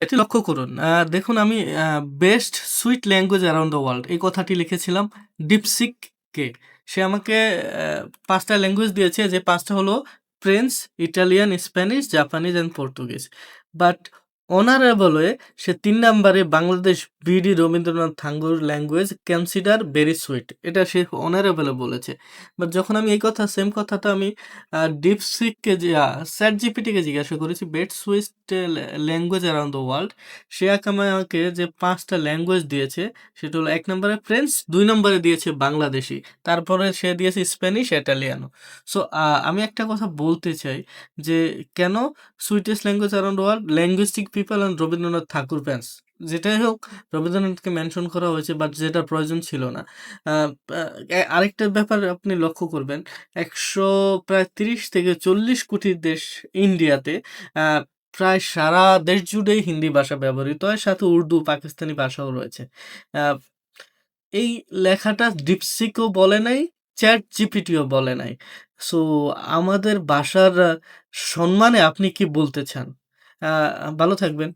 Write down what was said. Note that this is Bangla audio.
এটি লক্ষ্য করুন। দেখুন আমি best sweet language around the world এই কথাটি লিখেছিলাম ডিপসিককে। সে আমাকে ৫ টা ল্যাঙ্গুয়েজ দিয়েছে যে ৫ টা হলো French, Italian, Spanish, Japanese and Portuguese. But honourable সে ৩ নাম্বারে Bangladesh BD. Rabindranath Thakur language consider very sweet. এটা সে অনারেবল এ বলেছে। বাট যখন আমি এই কথা সেম কথাটা আমি ডিপসিককে যে ChatGPT-কে জিজ্ঞাসা করেছি best sweet language around the world. সে আমাকে যে ৫ টা ল্যাঙ্গুয়েজ দিয়েছে সেটা হলো ১ নম্বরে ফ্রেঞ্চ, ২ নম্বরে দিয়েছে বাংলাদেশি। তারপরে সে দিয়েছে স্প্যানিশ, ইটালিয়ানো। সো আমি একটা কথা বলতে চাই যে কেন sweetest language around world linguistic people and Rabindranath Tagore fans. যেটাই হোক রবীন্দ্রনাথকে মেনশন করা হয়েছে বাট যেটার প্রয়োজন ছিল না। আ আ আরেকটা ব্যাপার আপনি লক্ষ্য করবেন ১০০ প্রায় ৩০ থেকে ৪০ কোটি দেশ ইন্ডিয়াতে আ প্রায় সারা দেশ জুড়েই হিন্দি ভাষা ব্যবহৃত হয়। সাথে উর্দু, পাকিস্তানি ভাষাও রয়েছে। আ এই লেখাটা ডিপসিকও বলে নাই, ChatGPT-ও বলে নাই। সো আমাদের ভাষার সম্মানে আপনি কি বলতে চান? আ ভালো থাকবেন।